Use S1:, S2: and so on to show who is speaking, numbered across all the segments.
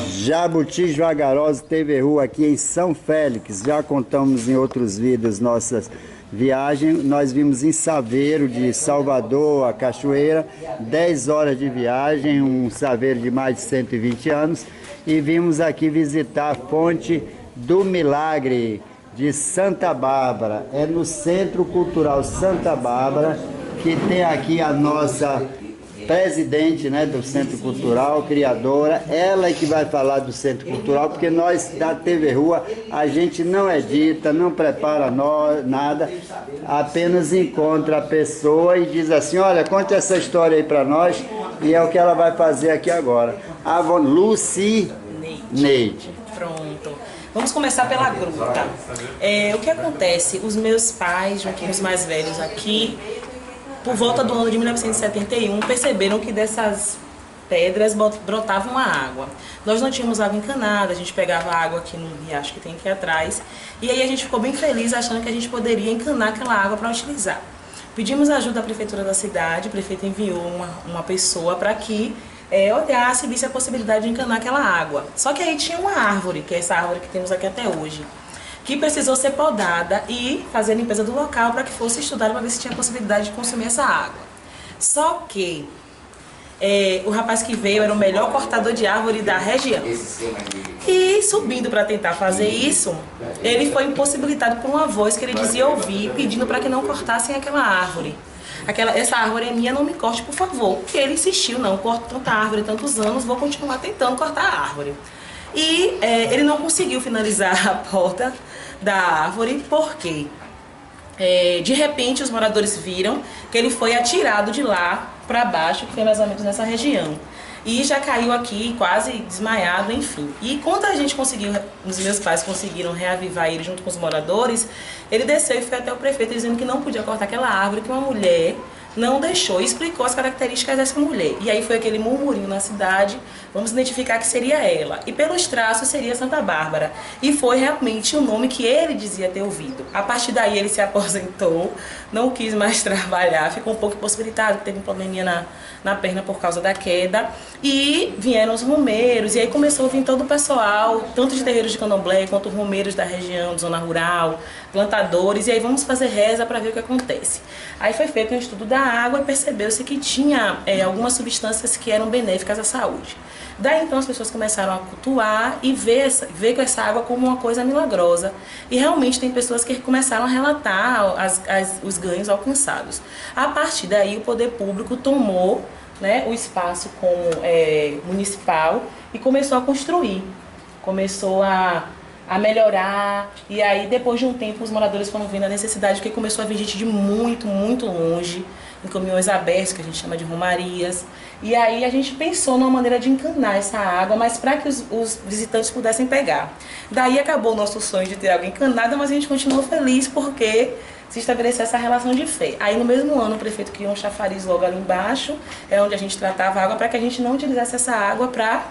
S1: Jabutis Vagarosos TV Rua aqui em São Félix. Já contamos em outros vídeos nossas viagens. Nós vimos em Saveiro, de Salvador a Cachoeira, 10 horas de viagem, um saveiro de mais de 120 anos. E vimos aqui visitar a Fonte do Milagre de Santa Bárbara. É no Centro Cultural Santa Bárbara, que tem aqui a nossa presidente, né, do Centro Cultural, criadora. Ela é que vai falar do Centro Cultural, porque nós da TV Rua, a gente não edita, não prepara nada, apenas encontra a pessoa e diz assim: olha, conte essa história aí para nós, e é o que ela vai fazer aqui agora. A Luci Neide.
S2: Pronto. Vamos começar pela gruta. O que acontece? Os meus pais, junto com os mais velhos aqui, por volta do ano de 1971, perceberam que dessas pedras brotava uma água. Nós não tínhamos água encanada, a gente pegava água aqui no riacho que tem aqui atrás, e aí a gente ficou bem feliz achando que a gente poderia encanar aquela água para utilizar. Pedimos ajuda à prefeitura da cidade, o prefeito enviou uma pessoa para que olhasse e visse a possibilidade de encanar aquela água. Só que aí tinha uma árvore, que é essa árvore que temos aqui até hoje, que precisou ser podada e fazer a limpeza do local para que fosse estudado para ver se tinha possibilidade de consumir essa água. Só que o rapaz que veio era o melhor cortador de árvore da região. E subindo para tentar fazer isso, ele foi impossibilitado por uma voz que ele dizia ouvir, pedindo para que não cortassem aquela árvore. Essa árvore é minha, não me corte, por favor. E ele insistiu: não, corto tanta árvore, tantos anos, vou continuar tentando cortar a árvore. E ele não conseguiu finalizar a poda da árvore, porque de repente os moradores viram que ele foi atirado de lá para baixo, que foi mais ou menos nessa região. E já caiu aqui, quase desmaiado, enfim. E quando a gente conseguiu, os meus pais conseguiram reavivar ele junto com os moradores, ele desceu e foi até o prefeito dizendo que não podia cortar aquela árvore, que uma mulher não deixou, e explicou as características dessa mulher. E aí foi aquele murmurinho na cidade: vamos identificar que seria ela. E pelos traços seria Santa Bárbara. E foi realmente o nome que ele dizia ter ouvido. A partir daí ele se aposentou, não quis mais trabalhar, ficou um pouco impossibilitado, teve um probleminha na perna por causa da queda. E vieram os romeiros, e aí começou a vir todo o pessoal, tanto de terreiros de candomblé, quanto romeiros da região, de zona rural, plantadores, e aí vamos fazer reza para ver o que acontece. Aí foi feito um estudo da água e percebeu-se que tinha algumas substâncias que eram benéficas à saúde. Daí então as pessoas começaram a cultuar e ver com essa água como uma coisa milagrosa. E realmente tem pessoas que começaram a relatar os ganhos alcançados. A partir daí o poder público tomou, né, o espaço como municipal e começou a construir, começou a melhorar. E aí depois de um tempo os moradores foram vendo a necessidade, porque começou a vir gente de muito, muito longe, em caminhões abertos, que a gente chama de romarias. E aí a gente pensou numa maneira de encanar essa água, mas para que os visitantes pudessem pegar. Daí acabou o nosso sonho de ter água encanada, mas a gente continuou feliz porque se estabeleceu essa relação de fé. Aí no mesmo ano o prefeito criou um chafariz logo ali embaixo, onde a gente tratava a água, para que a gente não utilizasse essa água para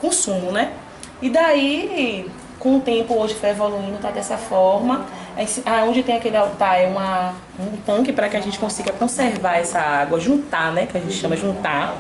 S2: consumo, né? E daí, com o tempo, hoje foi evoluindo, tá dessa forma. Onde tem aquele altar é um tanque para que a gente consiga conservar essa água, juntar, né? Que a gente chama juntar,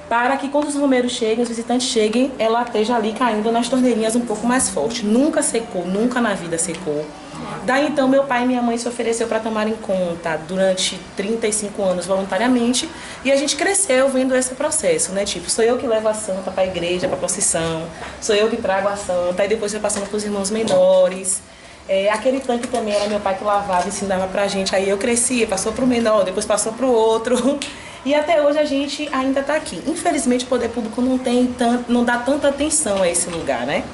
S2: para que quando os romeiros cheguem, os visitantes cheguem, ela esteja ali caindo nas torneirinhas um pouco mais forte. Nunca secou, nunca na vida secou. Daí então meu pai e minha mãe se ofereceu para tomarem conta durante 35 anos voluntariamente, e a gente cresceu vendo esse processo, né? Tipo, sou eu que levo a santa para a igreja, para a procissão, sou eu que trago a santa, e depois foi passando para os irmãos menores. Aquele tanque também era meu pai que lavava e ensinava pra gente. Aí eu crescia, passou pro menor, depois passou pro outro. E até hoje a gente ainda tá aqui. Infelizmente o poder público não dá tanta atenção a esse lugar, né?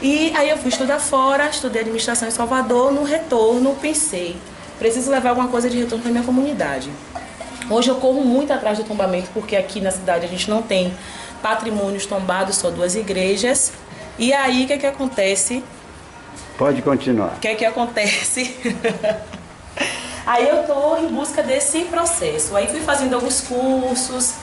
S2: E aí eu fui estudar fora, estudei administração em Salvador. No retorno pensei: preciso levar alguma coisa de retorno para minha comunidade. Hoje eu corro muito atrás do tombamento, porque aqui na cidade a gente não tem patrimônios tombados, só 2 igrejas. E aí o que acontece?
S1: Pode continuar.
S2: O que acontece? Aí eu estou em busca desse processo. Aí fui fazendo alguns cursos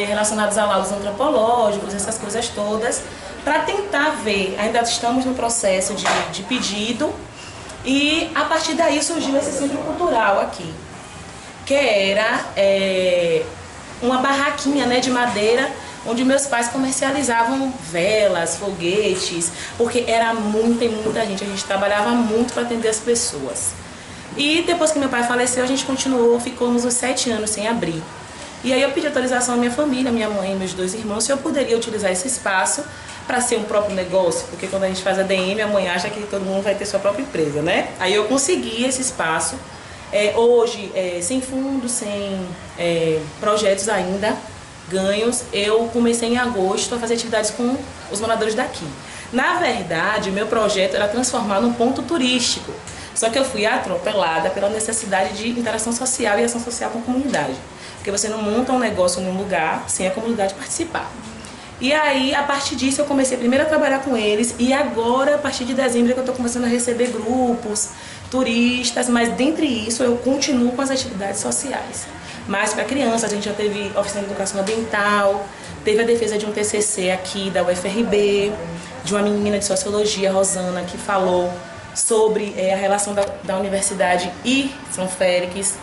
S2: relacionados a laudos antropológicos, essas coisas todas, para tentar ver. Ainda estamos no processo de pedido, e a partir daí surgiu esse centro cultural aqui, que era uma barraquinha, né, de madeira, onde meus pais comercializavam velas, foguetes, porque era muita e muita gente, a gente trabalhava muito para atender as pessoas. E depois que meu pai faleceu, a gente continuou, ficamos uns 7 anos sem abrir. E aí eu pedi autorização à minha família, minha mãe e meus 2 irmãos, se eu poderia utilizar esse espaço para ser um próprio negócio, porque quando a gente faz ADM, a mãe acha que todo mundo vai ter sua própria empresa, né? Aí eu consegui esse espaço, hoje, sem fundos, sem projetos ainda ganhos, eu comecei em agosto a fazer atividades com os moradores daqui. Na verdade, meu projeto era transformar num ponto turístico, só que eu fui atropelada pela necessidade de interação social e ação social com a comunidade. Porque você não monta um negócio num lugar sem a comunidade participar. E aí, a partir disso, eu comecei primeiro a trabalhar com eles e agora, a partir de dezembro, é que eu estou começando a receber grupos, turistas, mas dentre isso eu continuo com as atividades sociais. Mas para crianças, a gente já teve oficina de educação ambiental, teve a defesa de um TCC aqui da UFRB, de uma menina de sociologia, Rosana, que falou sobre a relação da universidade e São Félix.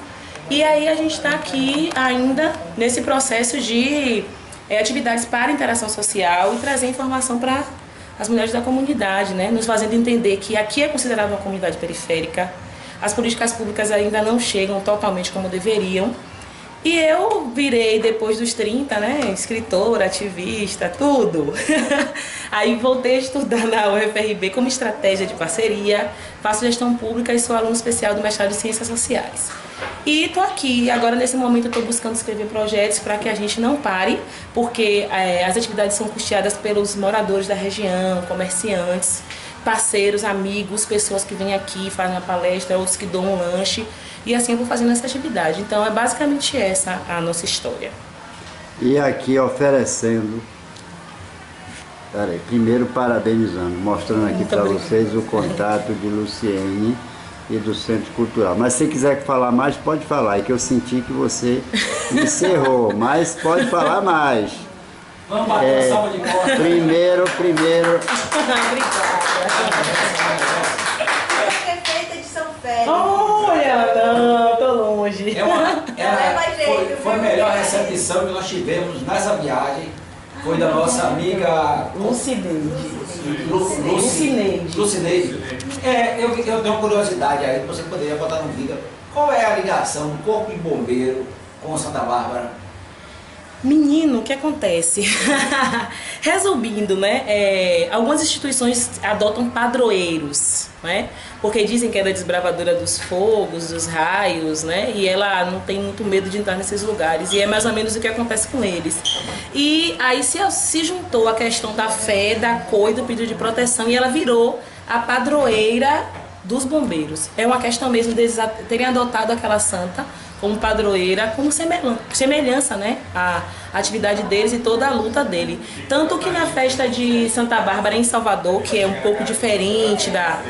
S2: E aí a gente está aqui ainda nesse processo de atividades para interação social e trazer informação para as mulheres da comunidade, né? Nos fazendo entender que aqui é considerado uma comunidade periférica, as políticas públicas ainda não chegam totalmente como deveriam. E eu virei, depois dos 30, né, escritora, ativista, tudo. Aí voltei a estudar na UFRB como estratégia de parceria, faço gestão pública e sou aluna especial do mestrado de Ciências Sociais. E estou aqui, agora nesse momento eu estou buscando escrever projetos para que a gente não pare, porque as atividades são custeadas pelos moradores da região, comerciantes, parceiros, amigos, pessoas que vêm aqui, fazem a palestra, outros que dão um lanche. E assim eu vou fazendo essa atividade. Então é basicamente essa a nossa história.
S1: E aqui oferecendo, primeiro parabenizando, mostrando aqui para vocês o contato de Luciene e do Centro Cultural. Mas se quiser falar mais, pode falar, é que eu senti que você encerrou, mas pode falar mais.
S3: Vamos bater uma salva de palmas.
S1: Primeiro.
S2: Obrigada.
S4: Prefeita de São Félix.
S2: Olha, não, tô longe.
S3: Foi a melhor recepção que nós tivemos nessa viagem. Foi da nossa amiga
S2: Lucineide.
S3: Eu tenho uma curiosidade aí, você poderia botar no vídeo. Qual é a ligação do Corpo de Bombeiro com Santa Bárbara?
S2: Menino, o que acontece? Resumindo, né? Algumas instituições adotam padroeiros, né? Porque dizem que ela é desbravadora dos fogos, dos raios, né? E ela não tem muito medo de entrar nesses lugares. E é mais ou menos o que acontece com eles. E aí se juntou a questão da fé, da cor e do pedido de proteção e ela virou a padroeira dos bombeiros. É uma questão mesmo deles terem adotado aquela santa como padroeira, como semelhança, né, a atividade deles e toda a luta dele. Tanto que na festa de Santa Bárbara em Salvador, que é um pouco diferente da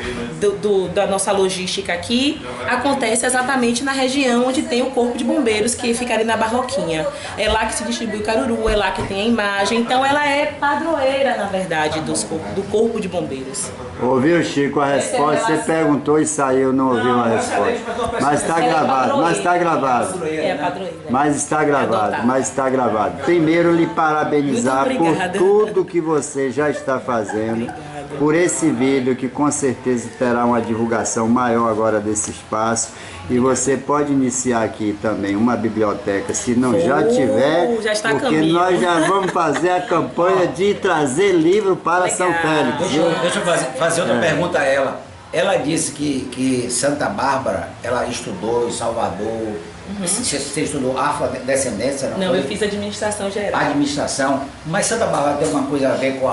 S2: nossa logística aqui, acontece exatamente na região onde tem o Corpo de Bombeiros, que fica ali na Barroquinha. É lá que se distribui o caruru, é lá que tem a imagem. Então ela é padroeira, na verdade, do Corpo de Bombeiros.
S1: Ouviu, Chico, a resposta? Você perguntou e saiu, não ouviu a resposta. Mas está gravado, mas está gravado.
S2: É a padroeira.
S1: Mas está gravado, mas está gravado. Primeiro, lhe parabenizar por tudo que você já está fazendo, por esse vídeo que com certeza terá uma divulgação maior agora desse espaço. E você pode iniciar aqui também uma biblioteca, se não já tiver,
S2: já está
S1: porque nós já vamos fazer a campanha de trazer livro para São Félix.
S3: Deixa eu fazer outra pergunta a ela. Ela disse que Santa Bárbara, ela estudou em Salvador. Você estudou afrodescendência?
S2: Não, eu fiz administração geral.
S3: Administração. Mas Santa Bárbara tem alguma coisa a ver com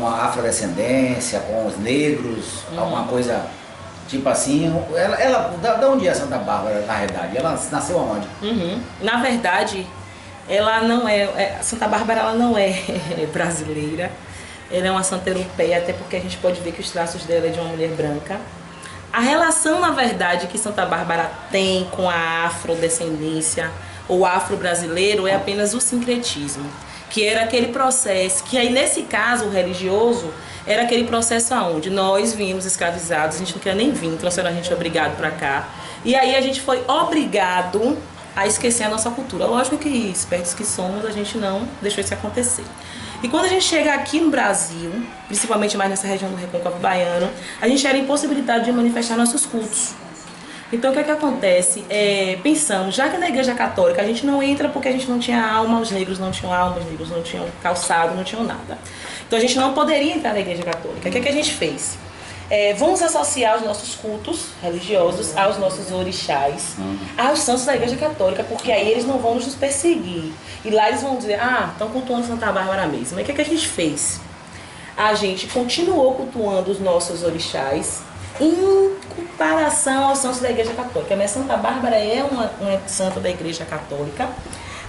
S3: a afrodescendência, com os negros, alguma coisa tipo assim? Da onde é Santa Bárbara, na realidade? Ela nasceu aonde?
S2: Na verdade, ela não Santa Bárbara ela não é brasileira. Ela é uma santa europeia, até porque a gente pode ver que os traços dela é de uma mulher branca. A relação, na verdade, que Santa Bárbara tem com a afrodescendência ou afro-brasileiro é apenas o sincretismo, que era aquele processo, que aí nesse caso o religioso era aquele processo onde nós vimos escravizados, a gente não queria nem vir, trouxeram a gente obrigado para cá. E aí a gente foi obrigado a esquecer a nossa cultura. Lógico que, espertos que somos, a gente não deixou isso acontecer. E quando a gente chega aqui no Brasil, principalmente mais nessa região do Recôncavo Baiano, a gente era impossibilitado de manifestar nossos cultos. Então o que é que acontece? Pensamos, já que na Igreja Católica a gente não entra porque a gente não tinha alma, os negros não tinham alma, os negros não tinham calçado, não tinham nada. Então a gente não poderia entrar na Igreja Católica. O que é que a gente fez? Vamos associar os nossos cultos religiosos aos nossos orixás, aos santos da Igreja Católica, porque aí eles não vão nos perseguir. E lá eles vão dizer, estão cultuando Santa Bárbara mesmo. E o que é que a gente fez? A gente continuou cultuando os nossos orixás em comparação aos santos da Igreja Católica. Mas Santa Bárbara é uma santa da Igreja Católica.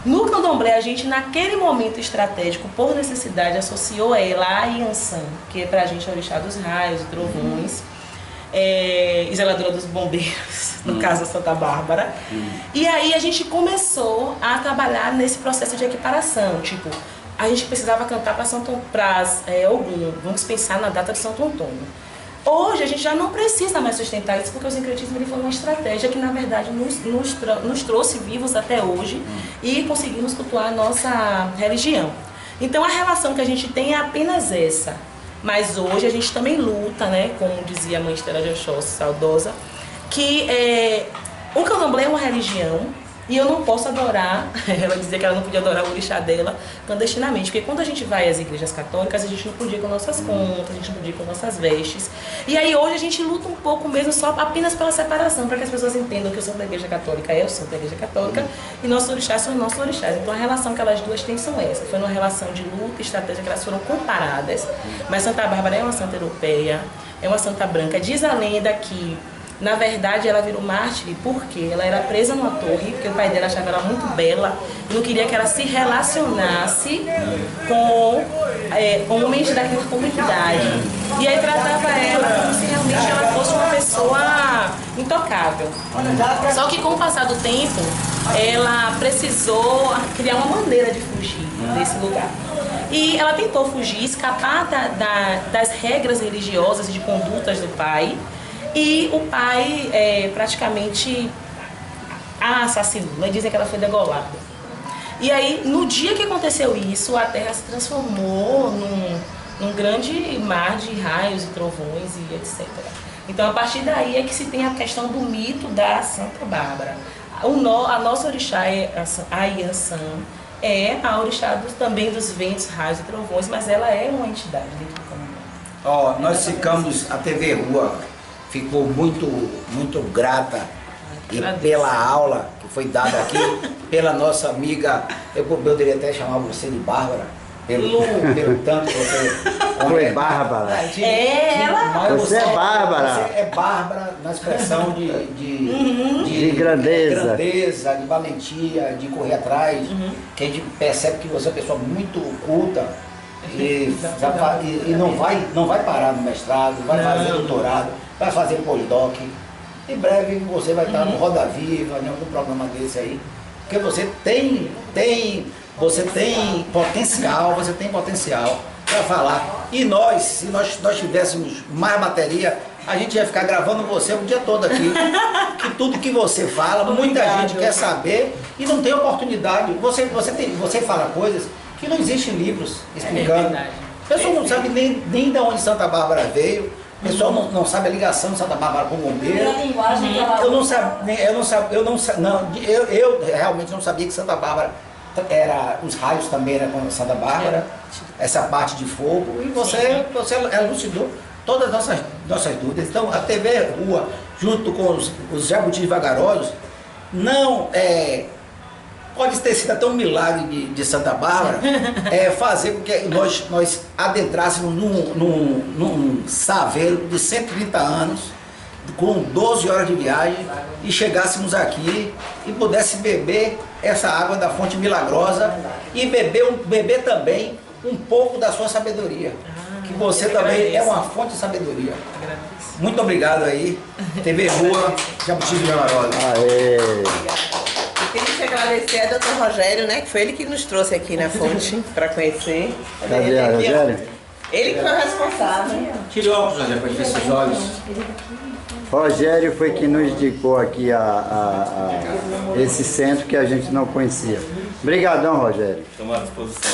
S2: No candomblé, a gente, naquele momento estratégico, por necessidade, associou ela a Iansã, que é pra gente a orixá dos raios e trovões, e zeladora dos bombeiros, no caso a Santa Bárbara. E aí a gente começou a trabalhar nesse processo de equiparação, tipo, a gente precisava cantar para Ogum, vamos pensar na data de Santo Antônio. Hoje a gente já não precisa mais sustentar isso, porque o sincretismo ele foi uma estratégia que na verdade nos trouxe vivos até hoje e conseguimos cultuar a nossa religião. Então a relação que a gente tem é apenas essa. Mas hoje a gente também luta, né, como dizia a mãe Estela de Oxóssi, saudosa, que o candomblé é uma religião e eu não posso adorar, ela dizia que ela não podia adorar o orixá dela clandestinamente, porque quando a gente vai às igrejas católicas, a gente não podia ir com nossas contas, a gente não podia ir com nossas vestes. E aí hoje a gente luta um pouco mesmo só apenas pela separação, para que as pessoas entendam que o santo da Igreja Católica é o santo da Igreja Católica e nossos orixás são nossos orixás. Então a relação que elas duas têm são essa. Foi uma relação de luta e estratégia que elas foram comparadas, mas Santa Bárbara é uma santa europeia, é uma santa branca. Diz a lenda que na verdade, ela virou mártir porque ela era presa numa torre, porque o pai dela achava ela muito bela e não queria que ela se relacionasse com homens daquela comunidade. E aí tratava ela como se realmente ela fosse uma pessoa intocável. Só que com o passar do tempo, ela precisou criar uma maneira de fugir desse lugar. E ela tentou fugir, escapar das regras religiosas e de condutas do pai. E o pai praticamente a assassinou, né? Dizem que ela foi degolada. E aí, no dia que aconteceu isso, a terra se transformou num grande mar de raios e trovões e etc. Então, a partir daí é que se tem a questão do mito da Santa Bárbara. A nossa orixá, a Iansã, é a orixá também dos ventos, raios e trovões, mas ela é uma entidade dentro do candomblé.
S3: Nós ficamos, a TV Rua ficou muito grata pela aula que foi dada aqui pela nossa amiga, eu poderia até chamar você de Bárbara, pelo tanto que você...
S1: Foi Bárbara. Você é Bárbara.
S3: Você é Bárbara na expressão de
S1: grandeza,
S3: de valentia, de correr atrás, que a gente percebe que você é uma pessoa muito culta, e não vai parar no mestrado, vai fazer doutorado, vai fazer pós-doc. Em breve você vai estar no Roda Viva, em algum programa desse aí, porque você tem potencial para falar. E nós, se nós tivéssemos mais bateria, a gente ia ficar gravando você o dia todo aqui. Que tudo que você fala, muita gente quer saber e não tem oportunidade. Você fala coisas que não existem livros explicando. O pessoal não sabe nem de onde Santa Bárbara veio. O pessoal não sabe a ligação de Santa Bárbara com o bombeiro. Eu realmente não sabia que Santa Bárbara era, os raios também era com Santa Bárbara, essa parte de fogo, e você elucidou todas as nossas dúvidas. Então a TV Rua, junto com os jabutis vagarosos, não pode ter sido até um milagre de Santa Bárbara, fazer com que nós adentrássemos num saveiro de 130 anos, com 12 horas de viagem, e chegássemos aqui e pudesse beber essa água da fonte milagrosa e beber também um pouco da sua sabedoria, que você também é uma fonte de sabedoria. Muito obrigado aí, TV Rua, Jabutis Vagarosos.
S4: Queria te agradecer ao Dr. Rogério, né, que foi ele que nos trouxe aqui na fonte para conhecer.
S1: Cadê a Rogério?
S2: Ele que foi o responsável.
S3: Tire o óculos, José, para ver seus olhos.
S1: Rogério foi quem nos indicou aqui esse centro que a gente não conhecia. Obrigadão, Rogério.
S4: Estou à disposição.